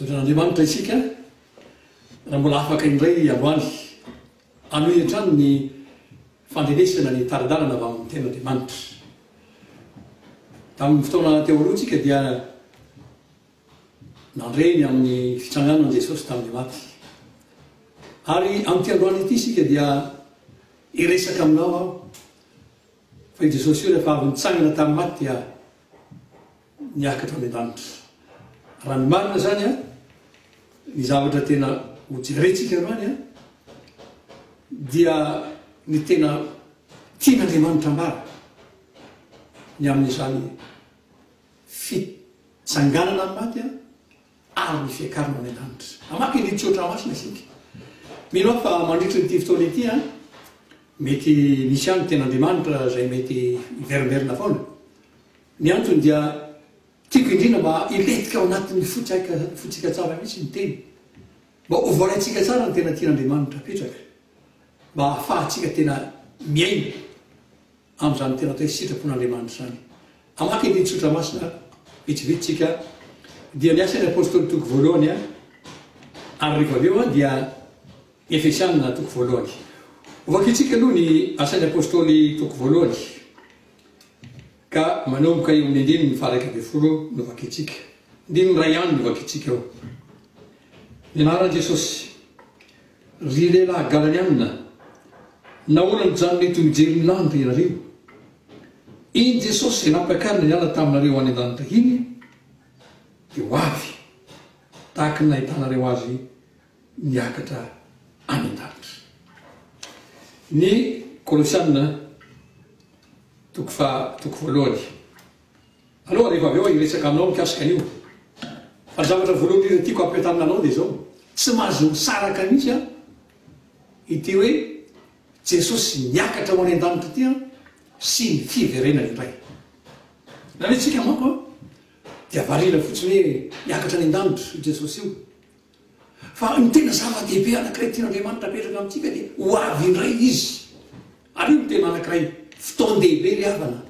Andriamanitra isika raha mbola afaka indray androany aloha hatrany ny fandrenesana ny taradalana avy amin'ny ten'Andriamanitra. Tamin'ny fotoana teo aloha tsika dia nandreny amin'ny fitsanganana Jesosy tamin'ny maty. Ary amin'ity androany ity isika dia iresaka aminao aho fa i Jesosy io rehefa avy nitsangana tamin'ny maty dia niakatra amin'ny an-danitra. Raha ny marina zany ny zavatra tena hojerentsika androany dia ny tena tian'Andriamanitra ambara ny amin'izany fitsanganana amin'ny maty ary ny fiakarana amin'ny an-danitra. Amaky ny tsotra masina isika. Mino fa mandritra ity fotoana ity mety misy any ten'Andriamanitra izay mety iveriverina foana. Ny antony dia tiako indrindra mba iletika ao anatin'ny fotsika tsara mihitsy ny teny. Mba ho voalaitsika tsara ny tena tian'Andriamanitra apetraka. Mba ahafahantsika tena miaina amin'izany tena atao hoe sitrapon'Andriamanitra zany. Amaky ny tsotra masina vitsivitsitsika dia ny asan'ny apôstôly toko voalohany ary rehefa avy eo dia Efesianina toko voalohany. Ovakitsika aloha ny asan'ny apôstôly toko voalohany ka manomboka eo amin'ny 9:10 no vakitsika. 9:1 no vakitsika eo. Ny anaran'i Jesosy, ry lehilahy Galaniana, nahoana mijanona eto mijery ny lanitra ianareo? Iny Jesosy izay nampiakarina niala taminareo any an-danitra iny dia ho avy tahaka ny nahitanareo azy niakatra any an-danitra. Ny Kolosianina toko voalohany. Aloha rehefa avy eo iresaka aminao mikasika an'io. Fa ny zavatra voalohany ireo tiako ampiatarina anao dia zao. Tsy mahazo misaraka mihitsy ity hoe Jesosy niakatra ho any an-danitra ity sy ny fiverenana indray. Na hoe tsika manko dia varina fotsiny hoe niakatra any an-danitra Jesosy io. Fa ny tena zava-dehibe anankiray tian'Andriamanitra apetraka amintsika dia ho avy indray izy. Ary io ny tena anankiray fotoan-dehibe ny havana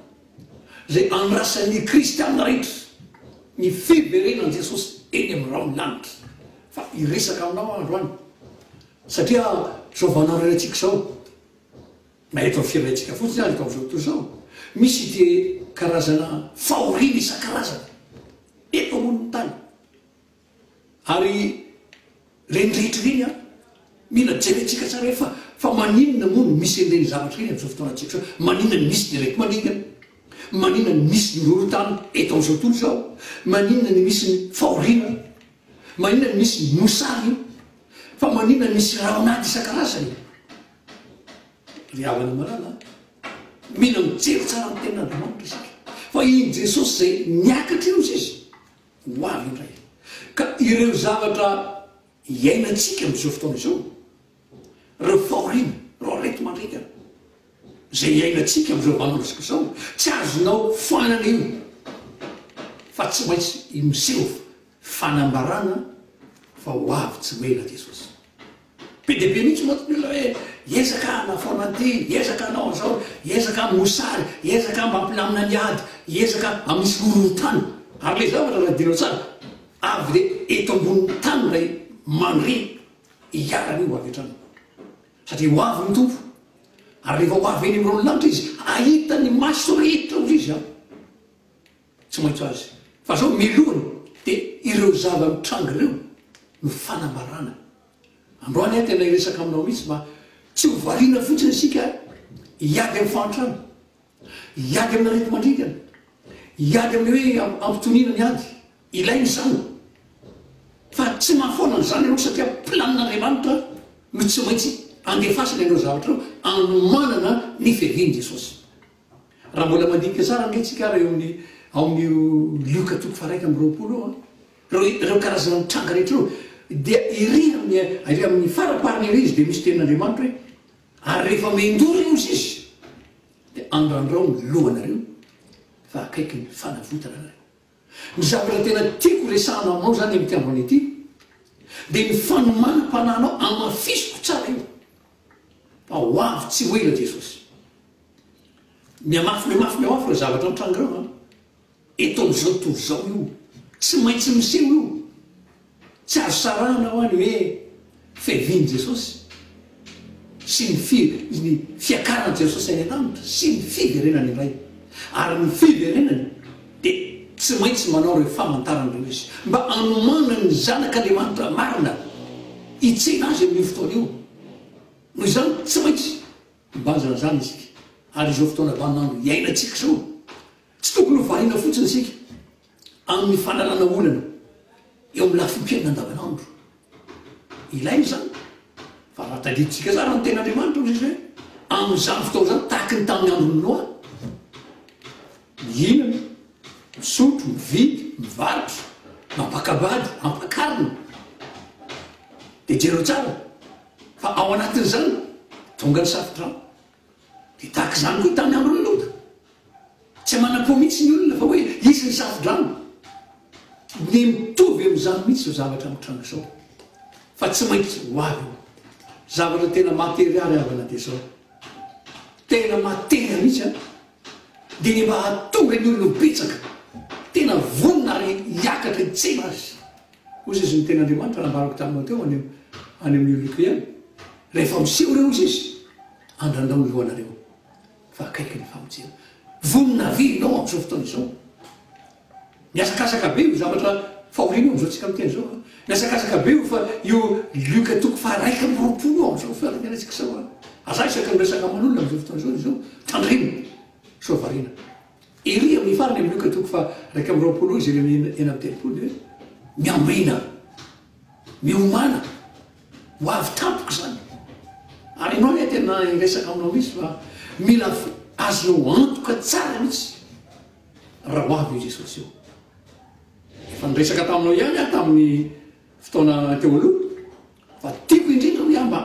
izay andrasan'ny kristianina rehetra ny fiverenan'i Jesosy eny amin'ny rano lanitra. Fa iresaka aminao androany satria zao vanarantsika zao na eto amin'ny fiainantsika fotsiny eto amin'izao tontolo izao misy dia karazana fahoriana isan-karazana eto ambonin'ny tany. Ary renirehitra reny mila jerentsika tsara hoe fa maninona moa misy an'ireny zavatra reny amin'izao fotoanantsika zao. Maninona ny misy direct maningana, maninona ny misy ny rorontany eto amin'izao tontolo izao, maninona ny misy ny fahoriana, maninona ny misy ny mosary, fa maninona ny misy raha anaty isan-karazany. Ry havana marana mila mijery tsara ny ten'Andriamanitra isika fa iny Jesosy izay niakatra io izy ho avy indray. Ka ireo zavatra iainantsika amin'izao fotoana izao, reo fahoriana, reo arety mandrikana izay iainantsika amin'izao vanolosika izao, tsy azonao fanana io fa tsy maintsy miseho fanambarana fa ho avy tsy mela Jesosy. Be dia be mihitsy moa ny olona hoe hiezaka hanafaona an'ity, hiezaka hanao an'izao, hiezaka amin'ny mosary, hiezaka mampilamina ny ady, hiezaka amin'nisy horohon-tany. Ary le zavatra raha dinao tsara avy dia eto ambonin'ny tany ilay mandre hiarana io avy hatrany. Satria ho avy ny tompo ary rehefa ho avy eny amin'ireo lanitra izy ahita ny maso rehetra ozy izy tsy maintsy azy. Fa zao milohany dia ireo zava-mitranga ireo no fanambarana. Androany tena iresaka aminao mihitsy mba tsy ho variana fotsiny isika hiady amin'ny fahantrano, hiady amin'ny arety mandrikana, hiady amin'ny hoe ampitoniana ny ady, ilainy izany. Fa tsy mahafoana n'izany ianao satria planin'Andriamanitra no tsy maintsy andefasana ireo zavatra ireo anomanana ny fiavian'i Jesosy. Raha mbola mandinika tsara angaitsika raha eo amin'ny Luka 1:20 ireo karazana mitranga rehetra ireo dia iry amin'ny farapariny iry izy dia misy ten'Andriamanitra hoe ary rehefa mendory izy izy dia andrandrao ny lohanareo fa akaiky ny fanavotana nareo. Ny zavatra tena tiako resahana aminao zany amin'ity androany ity dia ny fanomanam-pananao amafisoko tsara io fa ho avy tsy ho ela Jesosy. Miamafy le zavatra mitranga ireo eto amin'izao tontolo izao io tsy maintsy miseho io tsy azo sarana ho any hoe fehviany jesosy sy ny fiakarany jesosy any an-danitra sy ny fiverenany indray ary ny fiverenany dia tsy maintsy manao reo famantaran'ireo izy mba anomana ny zanak'andriamanitra marina hitsena azy amin'io fotoana io noho izany tsy maintsy mibanjana zany isika ary izao fotoana vanandro iainantsika zao tsy tokony ho variana fotsiny isika amin'ny fanalana olana eo amin'ny lafim-piaina andavanandro ilay zany fa raha tadiditsika zany ny ten'andriamanitra izy hoe amin'izany fotoana zany tahaky ny tamin'ny andro ny Noa mihinana misotro mividy mivarotra mampakabady mampakarina dia jereo tsara fa ao anatin'izany tonga ny safodrano dia tahaka izany koa tamin'ny andro ny Lota tsy manam-po mihitsy ny olona fa hoe isy ny safodrano ny mitovy amin'izany mihitsy zao zavatra mitranga izao fa tsy maintsy ho avy zavatra tena materialy avana dia zao tena matera mihitsy dia ny mba hatonga ny olona betsaka tena vonina ary hiakatra hitsena azy ozy izy ny ten'andriamanitra nambarako taminao teo any amin'ny oloko ihany rehefa miseho reo izy izy andrandao ny lohanareo fa akaiky ny famonjena vonina virinao amin'izao fotoana izao miasakasaka be io zavatra fahoriana io amin'izao tsika miteny zao miasakasaka be io fa io lioka toko faraika amin'ny roapolo io amin'izao fiaramianantsika sao aza isaka miresaka aman'olona amin'izao fotoana izao izao tandrina so varina iry amin'ny farany amin'ny lioka toko fa raika amin'ny roapolo izy eny amin'ny ena amin'ny telopolo dia miambrina miomana ho avy tampoka zany ary ianao hoe tena iresaka aminao misy fa mila azonao antoka tsara mihitsy raha ho avy io jesosy io efa niresaka taminao ihany aho tamin'ny fotoana teo aloha fa tiako indrindra hoe amba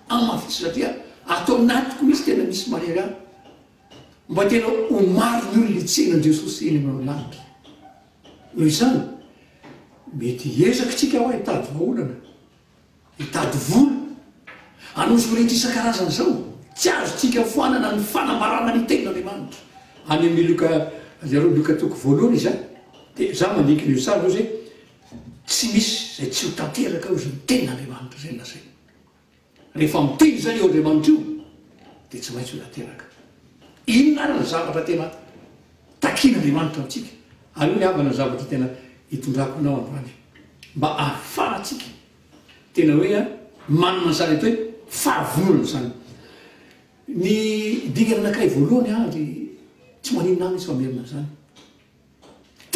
amafitsy satria atao natiko misy tena misy mariaga mba tena ho maro ny olona hitsenan jesosy eny aminao lanitra noho izany mety ezaka tsika ho hitady vaholana hitady vola anozy rehetra isan-karazana zao tsy azo tsika foanana ny fanambarana ny ten'andriamanitra any amin'ny loka toko voalohany izy dia za mandikiny io sara ozy tsy misy zay tsy ho tanteraka ozy ny ten'andriamanitra zay nazay rehefa miteny zany eo andriamanitra io dia tsy maintsy ho tanteraka inona ary ny zavatra tena takin'andriamanitra amintsika ary io ny havana ny zavatra tena hitondrako anao androany mba ahafahatsika tena hoe manana zany atao hoe fahavonona zany ny dingana anankiray voalohany ary tsy maninona mihitsy famerina zany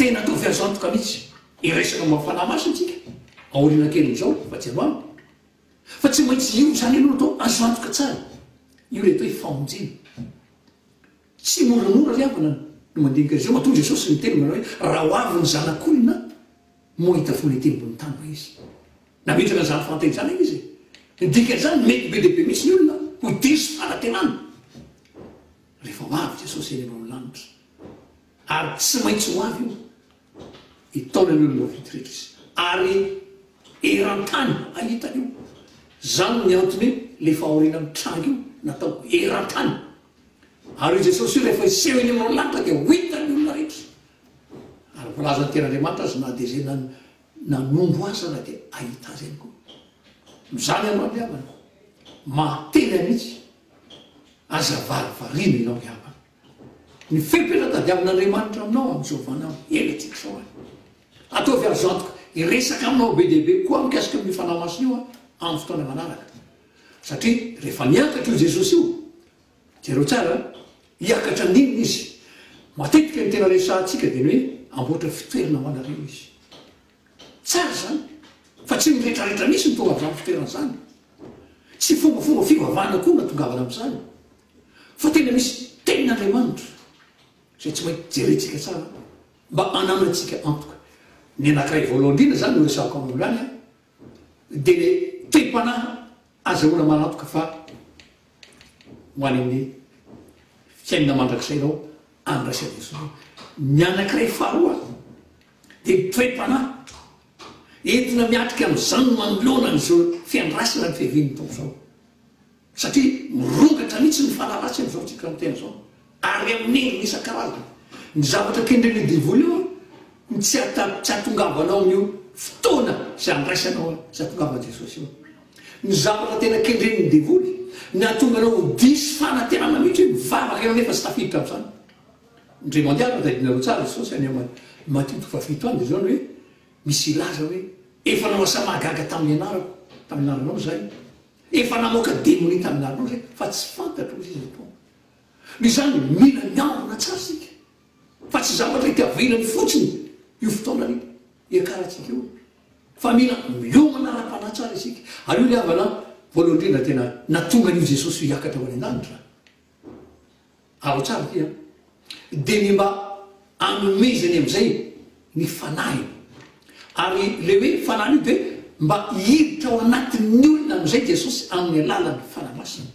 tena atao fiazantoka mihitsy iresaka mafanahy masitsika aoriana kely zao fa tsy aloany fa tsy maintsy io zany aloha atao azoantoka tsara io le atao hoe famonjena tsy moramora ry avana no mandinika zao matonga jesosy ny teny manao hoe raha ho avy ny zanak'olona mo hita fona itembony tany va izy nametraka zany fanteny zany izy dikany zany mety be dehibe misy ny olona ho diso fanatenana rehefa ho avy jesosy eny aminao lanitra ary tsy maintsy ho avy io hitaona ny olona vity rehetra izy ary eran-tany ahitany io zany ny antony hoe le fahoriana amin'ny tranga io natao eran-tany ary jesosy io rehefa iseho eny aminao lanitra dia ho hitany olona rehetra ary volazany ten'andriamanitra azy na dia zay nanombo azy raha dia ahita azy any koa mizany ianao miavana mahateny mihitsy aza varivarina ianao miavana ny fempetra-tadiavin'andriamanitra aminao amin'izao vanao elatsika sao any ataovy azo antoka iresaka aminao be dehibe koa mikasika amin'ny fanahymasina io amin'ny fotoana manaraka satria rehefa miakatra io jesosy io jereo tsara hiakatra ninona izy matetika ny tena resahantsika dia ny hoe amboatra fitoerana ho anareo izy tsara zany fa tsy mirehetrarehetra misy ny tonga avy fitoerana zany tsy fombafomba fivavahana koa natongavana amin'izany fa tena misy ten'andriamanitra zay tsy maintsy jerentsika tsara mba ananantsika antoka ny anankiray voalohandrina zany no resako amin'olo any dia le tem-panahy azahoana manantoka fa ho any amin'ny fiainana mandrakisainao andrasa jesosy ny anankiray faharoa dia mitoem-panahy entina miatrika amin'izany manoloana n'izao fiandrasana ny fihaviany tao zao satria mirongatra mihitsy ny fahnaratsy amin'izao tsika mitena zao ary amin'eny ny isan-karazana ny zavatra kendreny divoly io tsy atongavanao amin'io fotoana zay andraisanao sy atongavan' Jesosy io ny zavatra tena kendren'ny devoly ny atonganao disy fanatenana mihitsy hoe mivavaka eo nefa sy tafiditra amin'izany ndre mandiana tadinareo tsara Jesosy any Matthieu 7 any dia zao hoe misy ilaza hoe efa namoasa mahagaga tamin'ny anaranao zay efa namoaka démonie tamin'ny anaranao zay fa tsy fantatro izy atao ny zany mila miavana tsara sika fa tsy zavatra hitiavilany fotsiny io fotoana iakaratsika io fa mila miomana ara-pana tsara isika ary io le avana voalohany indrindra tena natonga an'io Jesosy hiakatra ho any an-danitra aro tsara tia dia ny mba anomezany amin'izay ny fanahy ary le hoe fanahy io dia mba hiditra ao anatin'ny olona amin'izay Jesosy amin'ny alalan'ny fanamasina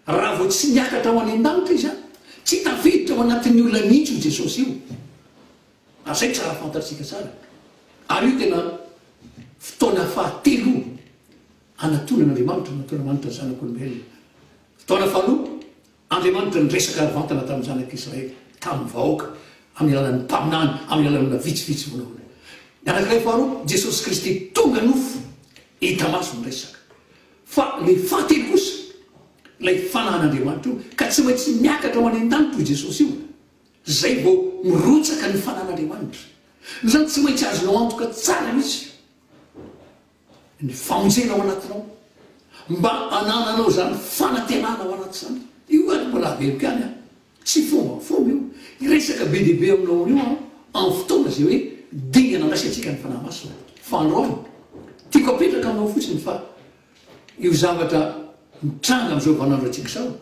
raha vao tsy niakatra ho any an-danitra izy tsy tafiditra ao anatin'ny olona mihitsy io Jesosy io azay tsara fantatsika tsara ary io tena fotoana fahatelo anatonan'Andriamanitra natona zanak'olombelona fotoana faharoa Andriamanitra nyresaka arivantana tamin'ny zanak'Israely tamin'ny vahoaka amin'ny alalan'ny mpaminany amin'ny alalan'olona vitsivitsy vonaona ny anankiray faharoa Jesosy Kristy tonga nofo hita maso ny resaka fa le fahatelo kosa ilay fanahan'Andriamanitra io ka tsy maintsy miakatra ho any an-danitra io Jesosy io zay vao mirotsaka ny fanahan'Andriamanitra zany tsy maintsy azonao antoka tsara mihitsy ny famonjena ao anatinao mba anananao zany fanantenana ao anaty zany io any mbola aveloka any tsy fomba io iresaka be dehibe aminao io amin'ny fotoana zay hoe dingana andraisantsika ny fanahy masina fa androany tiako apetraka aminao fotsiny fa io zavatra mitranga amin'izao vanandro antsika sao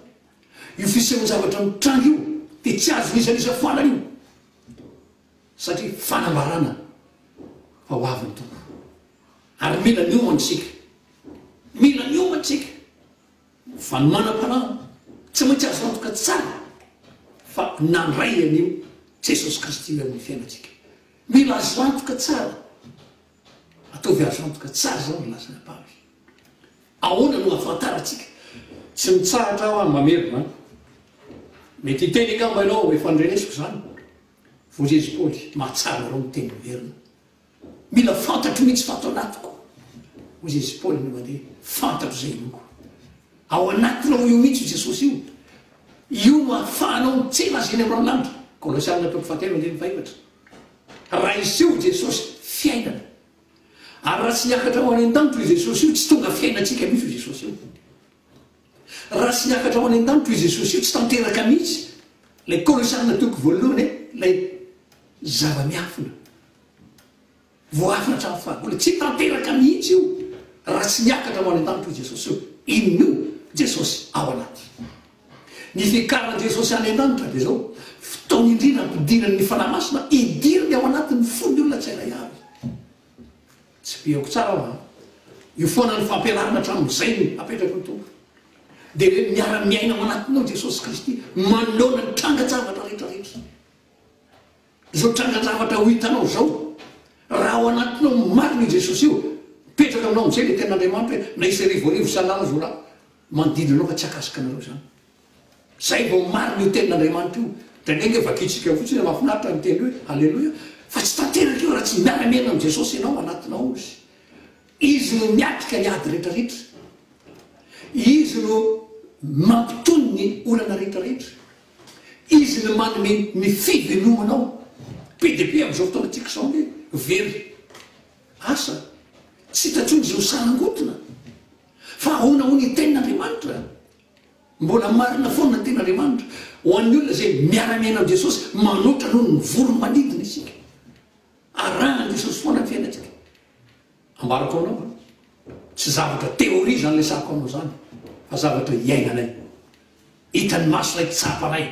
io fisehoany zavatra mitranga io dia tsy azo nisanisa fanana io satria fanambarana fa ho avy ny tompo ary mila niomantsika fa ny manam-panahy tsy maintsy azo antoka tsara fa nandray an'io Jesosy Kristy io amin'ny fiainantsika mila azo antoka tsara ataovy azo antoka tsara zao ny lazana pavy ahoana no ahafantaratsika tsy mitsaratra aho any mamerina mety hiteny angamba ianao efa ndrenesiko zany vo Jezy Paoly mahatsara rao miteny miverina mila fantatro mihitsy fa atao anatiko ho Jezy Paoly no mandeha fantatro zay loko ao anatinao io mihitsy Jesosy io no ahafahanao mitsela zany amin'ny ranon'andro Kolosianina 4:4 raha iseho Jesosy fiainana ary raha tsy niakatra ho any an-danitra io Jesosy io tsy tonga fiainantsika mihitsy io Jesosy io raha tsy niakatra ho any an-danitra io Jesosy io tsy tanteraka mihitsy lay Kolosianina toko voalohany lay zava-miafina voafina hatramin'ny fahagola tsy tanteraka mihitsy io raha tsy niakatra ho any an-danitra io Jesosy io inon'io Jesosy ao anaty ny fikarana Jesosy any an-danitra dia zao fotoana indrindra ampidirany ny fanahy masina idirany ao anatin'ny fony olona tsailay avy tsy beako tsara aho io foana ny fampianarana hatramin'izay ny apetraka ny tompo dia hoe miara-miaina ao anatinao Jesosy Kristy manoloana ny trangan-javatra rehetrarehetra zao trangan-javatra ho hitanao zao raha ao anatinao marina io Jesosy io petraka aminao amin'izay le ten'Andriamanitra hoe na isy arivo isan'ala zao raha mandidinao fa tsy akasika anareo zany zay vao marina io tenin'Andriamanitra io dranenga vakitsika fotsiny mahafinaritra ny teny hoe alleloia fa tsy tanteraka io raha tsy miara-miaina amin'i Jesosy ianao anatinao izy no miatrika ny ady rehetrarehetra izy no mampitony ny olana rehetrarehetra izy no manome ny fivenomanao be dia be amin'izao fotoana tsika sao hoe very asa tsy tatsony zao sanangotona fa ahoana ho ny tenin'Andriamanitra mbola marina foana ny tenin'Andriamanitra ho an'ny olona zay miara-miaina amin'i Jesosy manotra noho ny voro-manidina isika arahany Jesosy foana ny fiainantsika ambarako anao tsy zavatra teoria zany le sako anao zany fa zavatra iainanay hitany masonay tsapanay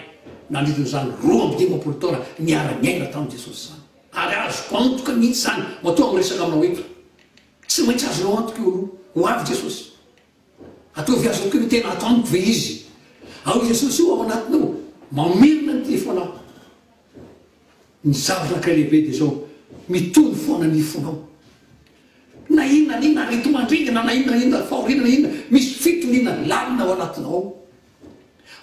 nandriton'izany 2 taona miara-miaina tamin'i Jesosy zany ary azoko antoka mihitsy zany matoa amin'ny resaka aminao eto tsy maintsy azonao antoka io ho avy Jesosy ataovy azo koa tena atamiko ve izy ao Jesosy io ao anatinao mamerina ny ty foana ny zavatra ankiray lehibe dia zao mitony foana ny fonao na inona inona retomandringana na inona inona fahorinana inona misy fitoniana lalina ao anatinao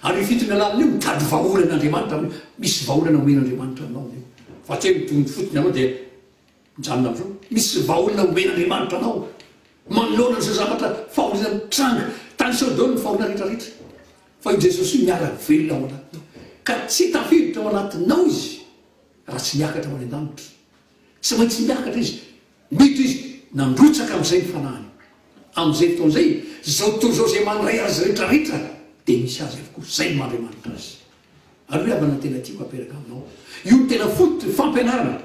ary fitoniana lalina io mitady vaholan'Andriamanitra misy vaholana omen'Andriamanitra aminao fa tsy mitony fotony anao dia mijanona am'izao misy vaolona omen'andriamanitra anao manoloana zay zavatra fahoriana mitranga tany Sodôma ny fahoriana rehetrarehetra fa io Jesosy io miara velona ao anatinao ka tsy tafiditra ao anatinao izy raha tsy miakatra ao any an-danitra tsy maintsy miakatra izy mety izy nandrotsaka amin'izay ny fanahany amin'izay fotoan'izay zao toy zao zay mandray azy rehetrarehetra dia misy azy avokoa zay ny mandriamanitra azy ary hoe avana tena tiako aperaka aminao io ny tena fototra fampianarana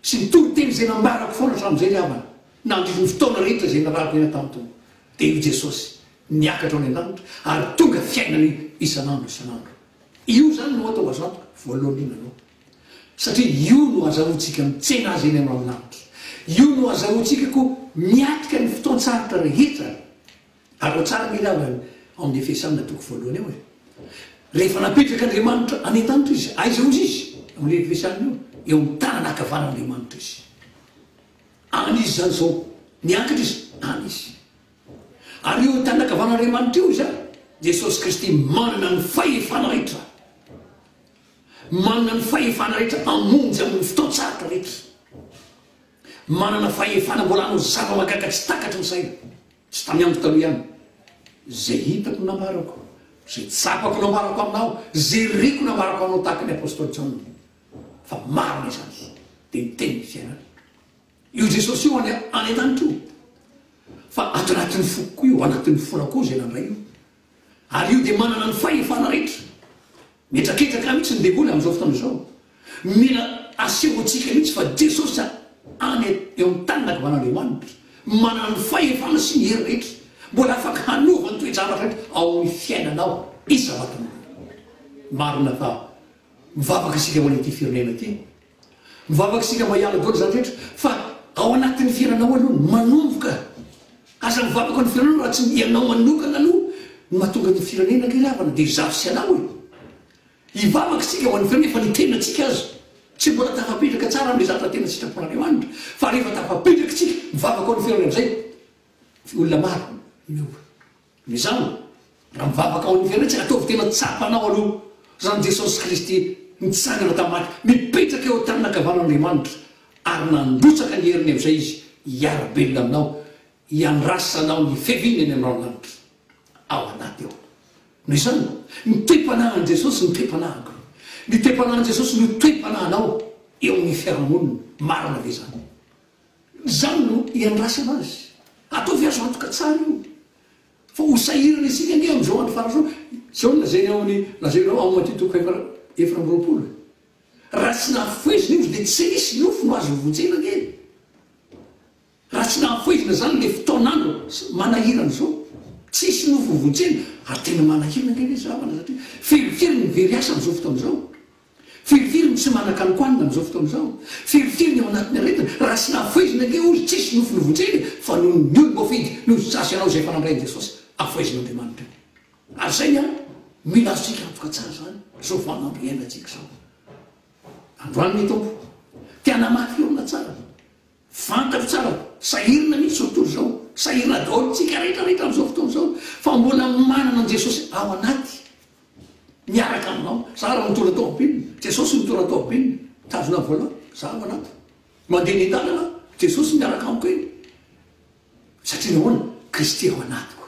sy nitoro teny zay nambarako foana hatramin'izay ry havana nandriny fotoana rehetra zay narako ena tam'tony dia io Jesosy niakatra ao any an-danitra ary tonga fiainany isan'andro isan'andro io zany no atao azo antoka voalohany anao satria io no azahoantsika mitsena azy eny amin'andro io no azahoantsika ko miatika ny fotoan-tsaratra rehetra ary ho tsara mila avany ao amin'ny Efesanina toko voalohany eo rehefa napetraka Andriamanitra any an-danitra izy aiza ozy izy amin'ny Efesanina io eo amin'ny tanana ankavan'Andriamanitra izy any izy zany zao niakatra izy any izy ary io tanana ankavan'Andriamanitra io izy Jesosy Kristy manana ny fahefana rehetra manana ny fahefana rehetra amonjy amin'ny fotoan-tsaratra rehetra manana fahefana mbola no zava-mahagaga tsy takatra ny saina tsy tamy andro taloha ihany zay hitako nambarako zay tsapako nambarako aminao zay riko nambarako aminao tahaka ny apôstôly Jaona fa marina izany dia miteny ny fiainana io Jesosy io any an-danitra io fa ato anatin'ny foko io anatin'ny fona koa zay nandray io ary io dia manana ny fahefana rehetra metraketraka mihitsy ny devoly amin'izao fotoana izao mila asehoantsika mihitsy fa Jesosy any eo amin'ny tanana ankavan'Andriamanitra manana ny fahefana sy ny hery rehetra mbola afaka hanova ny toe-javatra rehetra ao amin'ny fiainanao isavatana marina fa mivavaka isika ho an'ity firenena ity mivavaka isika mahiala daholo zany rehetra fa ao anatin'ny fiainanao aloha manomboka aza mivavaka ny firenenao raha tsy ianao manokana aloha no mahatonga ny firenena ngelavana dia zafy sy anao hivavaka isika ho an'ny firenena fa nitena antsika azy tsy mbola tafapetraka tsara amin'ilay zavatra tena sitrapon'Andriamanitra fa rehefa tafapetraka tsika mivavaka ao ny firenena amin'izay olona maro miova mizany raha mivavaka ao ny firenena tsy ataovy tena tsapanao aloha zany Jesosy Kristy nitsangana tamaty mipetraka eo tanana ankavan'Andriamanitra ary nandrotsaka ny heriny amin'izay izy hiara-belona aminao hiandrasanao ny fiavinany amin'Andriamanitra ao anaty eo noho izany ny toe-panahan'i Jesosy ny toe-panahako ny toe-panahan'i Jesosy ny toe-panahanao eo amin'ny fiarahamonina marina ve zany zany no hiandrasana azy ataovy azo antoka tsara io fa hosahirana isika nge amin'izao andro farany zao lazainy ao amin'ny lazainao ao amin'ny toko efatra amby roapolo raha tsy nahafoezina izy dia tsy misy nofo no azo vonjena nge raha tsy nahafoezina zany le fotoanandro manahirana zao tsisy nofo vonjena ary tena manahirana nge le zavana satria ferifiry ny very asa amin'izao fotoana izao ferifiry ny tsy manan-kanokoanina amin'izao fotoana izao ferifiry ny ao anatin'ny aretina raha tsy nahafoezina nge ozy tsisy nofo novonjena fa no ny olo fidy no sasy anao zay fanandrainy Jesosy afoezin'Andriamanitra ary zay a mila azontsika antoka tsara zany zao vanandro iainantsika zao androany ny tompo tianamafy eona tsara fantatra tsara sahirina mihitsy zao tontolo zao sahirina daholo tsika rehetrarehetra amin'izao fotoana izao fa mbola manana an Jesosy ao anaty miaraka aminao zara mitora tobiny Jesosy mitora tobiny tazona voalohany za ao anaty mandeha ny dalana Jesosy miaraka amiko eny satria nahoana Kristy ao anatiko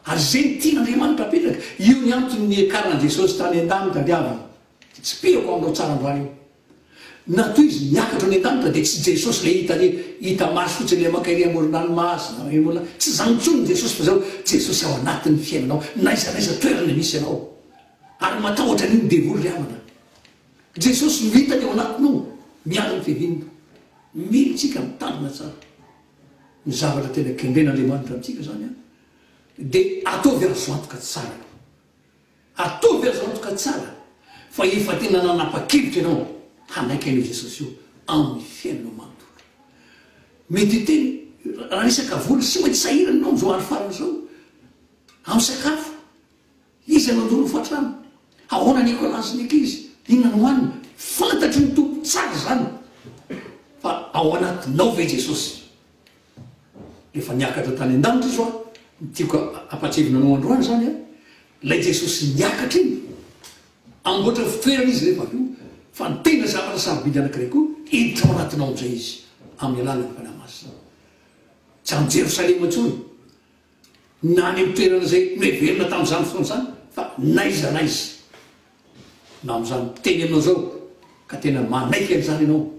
ary zay ny tian'Andriamanitra apetraka io ny antony ny ekaran'i Jesosy tany an-danitra ndiavana tsy pihako aminao tsara androany io nato izy miakatra ny an-danitra dia tsy Jesosy le hita maso fotsiny le maka ery amoronanomasina tsy zany tsony Jesosy fa zao Jesosy ao anatin'ny fiainanao naizanaiza toerana misy ianao ary matahotra an'io ny devoly ry havana Jesosy mitany ao anatinao miala ny fiavinana militsika mitandrina tsara ny zavatra tena kendren'Andriamanitra amintsika zany a dia ataovy azo antoka tsara ataovy azo antoka tsara fa efa tena nanapa-kevitra ianao hanaiky an'io Jesosy io amin'ny fiainanao manontolo mety teny raha resaka voly sy maintsy sahirana anao am'izao andro farana zao amin'ny sakafo izy anandoro fatrano ahoana ny eko anazy ny ankizy inona no hoanina fantatry ny tompo tsara zany fa ao anatinao ve Jesosy rehefa niakatra tany an-danitra izy oa tiako apatsevina anao androany zany a lay Jesosy niakatra iny amboatra fitoerana izy rehefa io fa ny tena zavatra sarobidy anankiray koa hiditra ao anatinao am'izay izy amin'ny alalany fanamasina tsy amin'ny Jerosalema intsony na ny toerana zay miverina tamin'izany fotoana zany fa naiza na amin'izany teny aminao zao ka tena manaiky an'izany ianao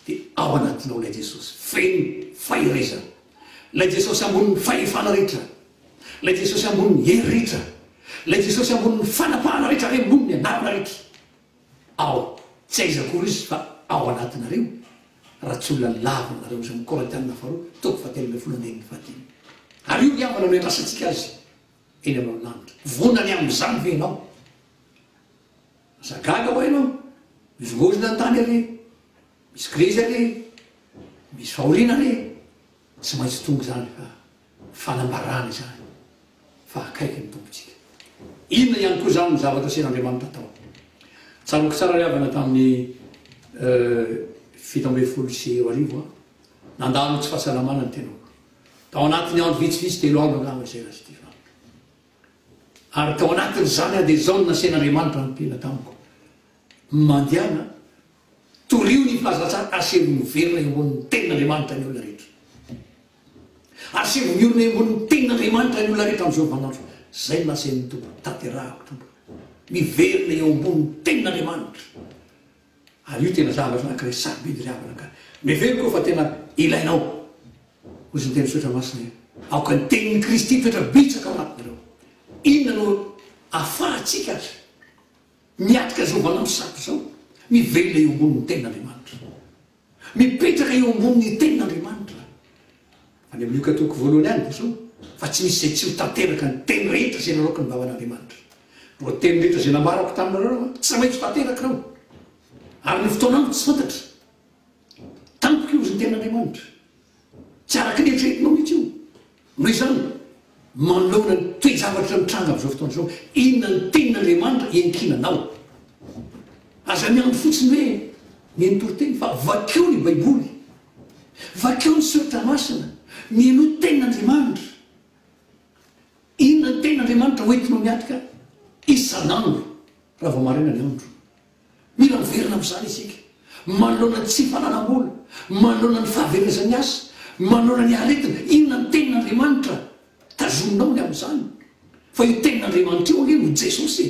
dia ao anatinao ilay Jesosy feno fahirezana, ilay Jesosy ambonin'ny fahefana rehetra, ilay Jesosy ambonin'ny hery rehetra, ilay Jesosy ambonin'ny fanapahana rehetra re amboniny anarana rehetra ao tsy aiza kory izy fa ao anatinareo raha tsy olona lava nareo zay Korintianina faharoa toko 7:1 ary io iavana no andrasantsika azy eny aminao lanitra vonany amin'izany ve ianao zagaga ho ianao misy ngozina ny tany ary misy krizy ary misy fahoriana ary tsy maintsy tonga zany fa fanambarana zany fa akaiky ny tompontsika inona ihany koa zany ny zavatra sen'Andriamanitra tao tsaroko tsara riavana tamin'ny 7:10 nandalo tsy fahasalamana ny tenako tao anatin'ny andro vitsivitsy 3 andro angamba zay raha sy ary tao anatin' zany dia zao no nasen'Andriamanitra nympina tamiko mandiana torio ny fahazatsara asevony verina ambonin'ny tenin'Andriamanitra ny olona rehetra asevony olona ambonin'ny tenin'Andriamanitra ny olona rehetra amin'izao vanandro zay nasen'ny tompo tanterahako tompo miverina eo ambonin'ny tenin'Andriamanitra ary io tena zavatra anankiray sarobidy riavana ka miveriko fa tena ilainao ozy ny teny sotra masina aoka ny tenin'ny Kristy toetra bitsaka anatinareo inona no ahafahantsika azy miatrika zao vanandro sato zao miverina eo ambonin'ny tenin'Andriamanitra mipetraka eo ambonin'ny tenin'Andriamanitra fa ny amin'io katoko voalohany any zao fa tsy misy zay tsy ho tanteraka ny teny rehetra zay naroka ny vavan'Andriamanitra ro teny rehetra zay nambarako taminareo tsy maintsy tanteraka reo ary ny fotoanambo tsy fantatra tampoko io zy ny tenin'Andriamanitra tsy araky ny eritreretinao mihitsy io noho izany manoloana ny toe-javatra mitranga amin'izao fotoana zao inona ny tenin'Andriamanitra iankinanao aza miandro fotsiny hoe mianotoroteny fa vakeo ny baiboly vakeo ny soratra masina mieno tenin'Andriamanitra inona ny tenin'Andriamanitra hoentinao miatrika isan'andro raha vao maraina ny andro mila miverina amin'izany isika manoloana ny tsy fananam-bola manoloana ny fahaverezany asa manoloana ny aretina inona ny tenin'Andriamanitra tazominao ny amin'izany fa io tenin'Andriamanitra io hoe no Jesosy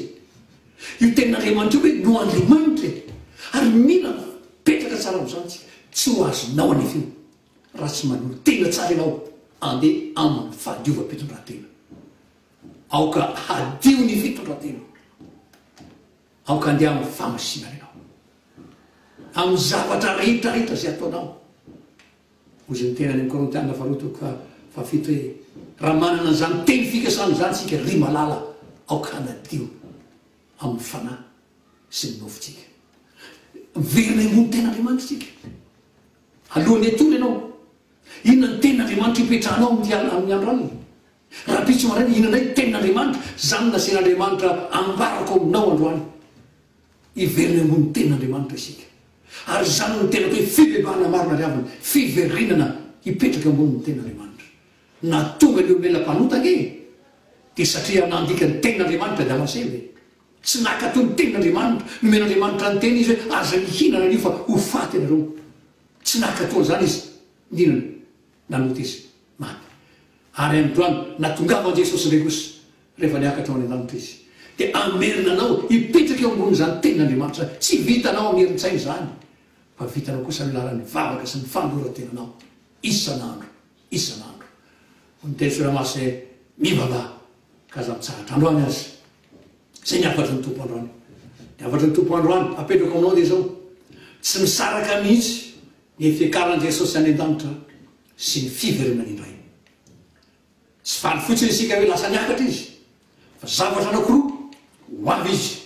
io tenin'Andriamanitra io hoe no Andriamanitra ary mila petraka tsara amin'izany tsika tsy ho azonao anefio raha tsy manolo tena tsara ianao andeha amin'ny fahadiova-pitondratena aoka hadio ny fitondratena aoka andeha amin'ny famasinana ianao amin'ny zavatra rehetrarehetra zay ataonao ozy ny tena any amin'ny Korintianina faharoa toko 7 hoe raha manana an'izany teny fikasana zany tsika ry malala aoka hanadio amin'ny fanahy sy ny nofitsika miverina ambony tenin'Andriamanitra tsika alohan'ny atory ianao inona ny tenin'Andriamanitra hipetrahanao amin'ny andro alina raha pitso maraina inonay tenin'Andriamanitra zany nasen'Andriamanitra ambarako aminao androany hiverina ambony tenin'Andriamanitra isika ary zany no tena hoe fibebahana marina riavana fiverinana hipetraka ambonin'ny tenin'Andriamanitra na tonga ny olomelam-panotana dia satria nandika ny tenin'Andriamanitra dia maseve tsy nakato ny tenin'Andriamanitra nomen'Andriamanitra ny tena izy hoe aza mihinana an'io fa ho faty anareo tsy nakatoa zany izy ninona nanota izy maty ary androany natongavan Jesosy ndray kosa rehefa niakatra ao any an-danitra izy dia amerina anao hipetraka eo ambony zany tenin'Andriamanitra tsy vitanao amin'ny herin-tsainy zany fa vitanao kosa ny lalan'ny vavaka sy ny fandoratenanao isan'andro ny teny soramasy mivala kaza mitsaratra androany azy zay niafatry ny tompo androany niafatry ny tompo androany apetrako aminao dia zao tsy misaraka mihitsy ny fiakaran'i Jesosy any an-danitra sy ny fiverinany indray tsy faly fotsiny isika hoe lasa niakatra izy fa zavatra anakoroa ho avy izy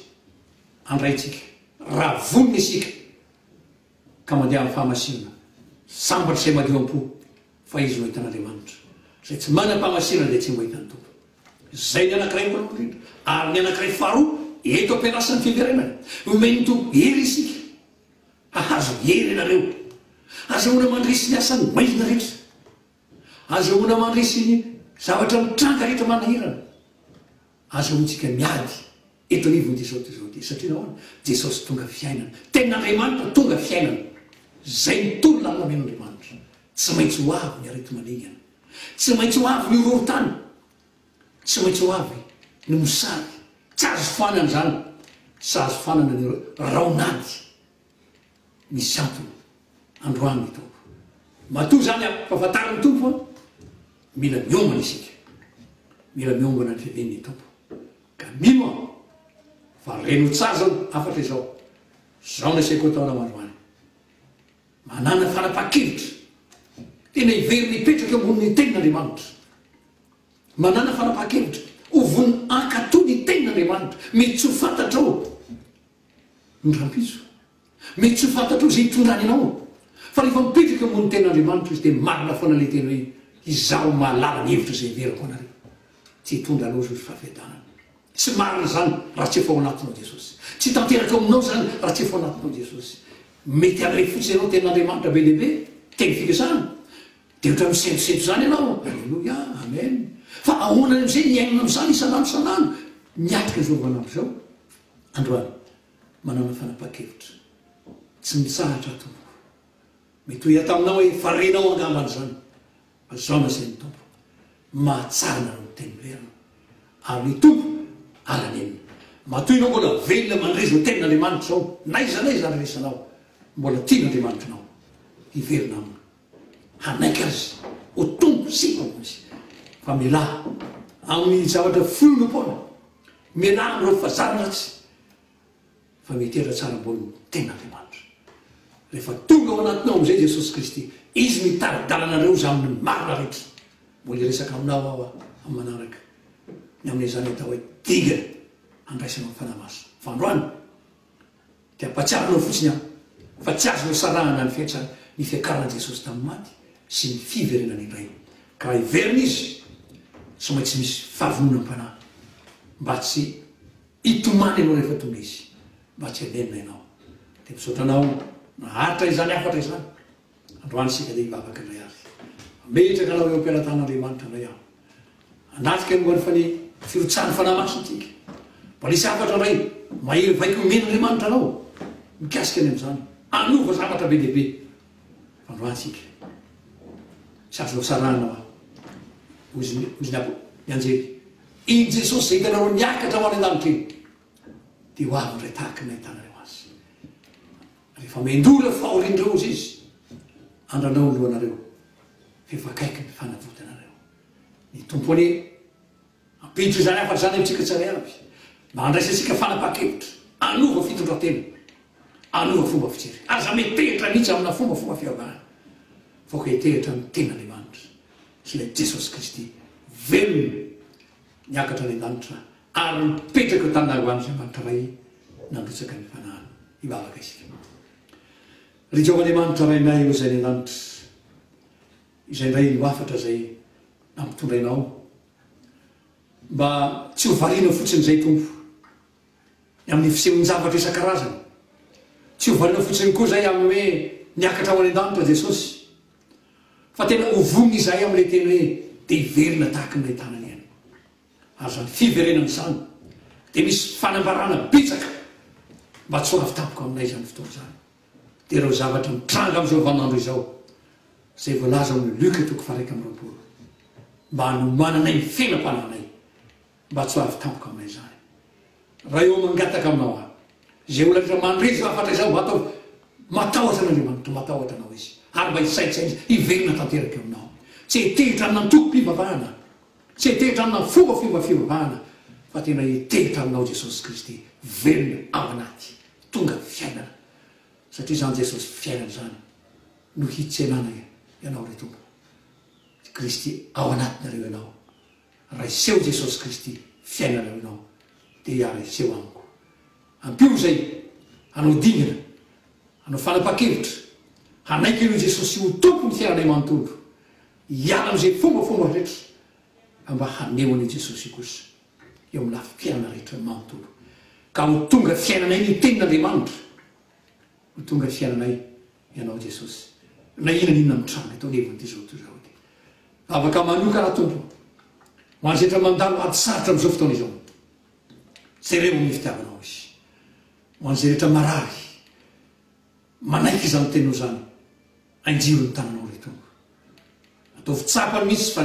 andraytsika raha vonina isika ka mandeha amin'ny fahamasinana sambatra izay madio am-po fa izy no hitan'Andriamanitra zay tsy manam-pahamasinana dia tsy mahita ny tompo zay ny anankiray voalohany indrindra ary ny anankiray faharoa eto ampiarasan'ny fiverenana omeny tompo hery isika ahazo hery ianareo azahoana mandrisy ny asan'ny maizina rehetra azahoana mandrisy ny zavatra mitranga rehetra manahirana azahoantsika miady eto anivony zao ty satria nahoana jesosy tonga fiainana ten'andriamanitra tonga fiainana zay nitolona amin'ny amen'andriamanitra tsy maintsy ho avy ny arety maningana tsy maintsy ho avy ny ororotany tsy maintsy ho avy ny mosary tsy azo fanana zany tsy azo fanana ny raonady misy antony androany ny tompo matoa zany ampahafantariny tompo a mila miombana isika mila miombana ny fiavian'ny tompo ka mino a fa reno tsara zao afatra izao zao nasaiko ataona mandroany manana fanapaha-kevitra tena iveriny hipetraka ambony tenin'andriamanitra manana fanapaha-kevitra ovony ankatoy ny tenin'andriamanitra mety tsy ho fantatrao ny rampiso mety tsy ho fantatrao zay hitondrany anao fa rehefa mipetraka ambony tenin'andriamanitra izy dia marina foana le tena hoe izaho mahalala ny hevitra zay iverako anareo tsy hitondra loza ozy fahafiadanana tsy marina zany raha tsy efa ao anatinao jesosy tsy tanteraka aminao zany raha tsy efa ao anatinao jesosy mety an'ilay fotsiny ianao tenin'andriamanitra be lehibe teny fikasana dia ohatra misendrosendro zany ianao alleloia amen fa ahoana am'izay niainana am'izany isan'andro isan'andro niatrika zao vanandro zao androany manana fanapaha-kevitra tsy mitsahatra tompo mety hoe ataminao hoe farenao angambany zany fa zao nasain'ny tompo mahatsarana no teny verina ary ny tompo alanenina matoy ianao mbola velona mandrezy ho tenin'andriamanitra zao naiza zany resanao mbola tian'andriamanitra anao hiverina amina hanaiky azy ho tompo sipamozy fa mila amin'ny zavatra folona pona mila am'ireo fazarana ratsy fa mitera tsara ambony tenin'andriamanitra rehefa tonga ao anatinao am'izay jesosy kristy izy mitaridalanareo za amin'ny marina rehetra mbola iresaka aminao ao amin'ny manaraka ny amin'izany atao hoe diga andraisanao fanamaso fa androany dia ampatsiaranao fotsiny aho fa tsy azonao sarahana ny fiakarana jesosy tamin'ny maty sy ny fiverenany indray ka raha hiverina izy tsy maintsy misy fahavononam-panahy mba tsy hitomany ianao rehefa tonga izy mba tsy alenina ianao dia misaotranao naharitra izany afatra izany androany sika dia hivavaka indray azy metraka anao eo ampialatan'andriamanitra indray aho anatika ny fa ny firotsahany fanahy masonytika mbola isy afatra indray mahery vaiko men'andriamanitra anao mikasika any am'izany anova zavatra be lehibe androany sika tsy azonao saranao ozy ny anjery iny jesosy zay hitanareo niakatra ho any an-danitra iny dia ho avy ndray tahaka nahitanareo azy rehefa mendola faorindreo ozy izy andranao ny lohanareo fefakaiky ny fanavotanareo ny tompony ampiditra zany afatra zany amitsika tsara avy mba andraisatsika fanapaha-kevitra anova fitondratena anova fomba fijery aza metehitra mihitsy amina fomba fiavahana fa ko hitehitra ny ten'andriamanitra sy ilay jesosy kristy velona niakatra ny lanitra ary mipetraka eo taninahoany zay manitra ray nandrotsaka ny fanahana hivavaka isika ry jehovahandriamanitra rainay eo zay ny lanitra izay ndray no afatra zay nampitondrainao mba tsy ho variana fotsiny zay tompo amin'ny fisehon-javatra isan-karazany tsy ho variana fotsiny koa zay amin'ny hoe niakatra ho any an-danitra jesosy fa tena hovonina izay amin'ilay teny hoe dia hiverina tahaka n'ilay tanany ihany ary zany fiverenana izany dia misy fanambarana bitsaka mba tsy ho avy tampoka aminay zany fotoana zany dia ireo zavatra mitranga amin'izao vanandro izao zay voalaza amin'ny Luka toko faraika amby roapolo mba hanomananay ny fenam-pananay mba tsy ho avy tampoka aminay zany raha eo mangataka aminao aho zay olona rehetra mandrezy afatra izao mba atao matahotra n'andriamanitra matahotra anao izy ary mba hisaitsay izy hiverina tanteraka aminao tsy hitehitra amina toko-pivavahana tsy hitehitra amina fomba fivavahana fa tena hitehitra aminao jesosy kristy velona ao anaty tonga fiainana satria zany jesosy fiainana zany no hitsenana ianao re tompo kristy ao anatinareo ianao raha iseho jesosy kristy fiainanareo ianao dia iara iseho amiko ampio zay hanao dingana hanao fanapaha-kevitra hanaiky io jesosy ho tompo ny fiainanay manontolo hiala am'izay fomba rehetra mba hanehoany jesosy kosa eo amina fiainana rehetra manontolo ka ho tonga fiainanay ny tenin'andriamanitra ho tonga fiainanay ianao jesosy na inona mitranga tao neviny ty zao ty afaka manoka raha tompo ho anzetra mandalo ady sarotra am'izao fotoana izao jereo amin'ny fitiavanao izy ho an'izay rehetra marary manaiky izy amin'ny teninao zany anjiro ny tananao reto ataovy tsapany mihitsy fa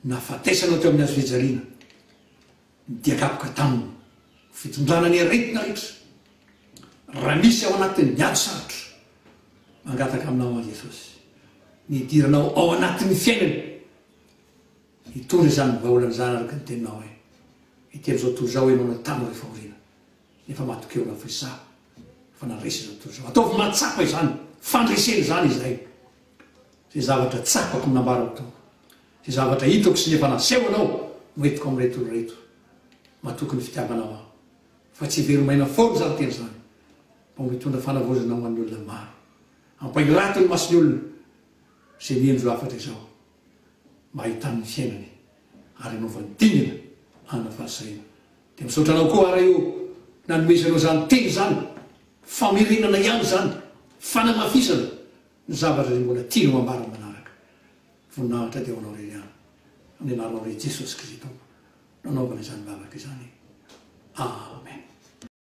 nafatesanao teo amin'ny azo fijaliana diakapoka taminy fitondrana ny aretina rehetra raha misy ao anatin'ny miady sarotra mangataka aminao a Jesosy nidiranao ao anatin'ny fiainany hitondra zany vaolany zany araka ny teninao hoe itelo zao toy zao enao natamo rehefa orina nefa matokeo na fisa fa naresy zao toy zao ataovy matsapa izany fandreseny zany izay zay zavatra tsapako minambarako to zay zavatra hitako sy nefa naseho anao moetiko am'reto olo reto matokony fitiavanao aho fa tsy veromaina foana zany teny zany mba mitondra fanavozana ho an'ny olona maro ampairato ny masony olona zay miendro afatra izao mba ahitamin'ny fiainany ary anaovany dinina anafahasahina de misotranao koa ara io nanomezanao zany teny zany famirinana ihany zany fanamafisana ny zavatra zay mbola tianao ambarany manaraka voninahitra de ho anao rery any amin'ny anaranao re Jesosy Kristy tompo nanaovana izany vavaka izany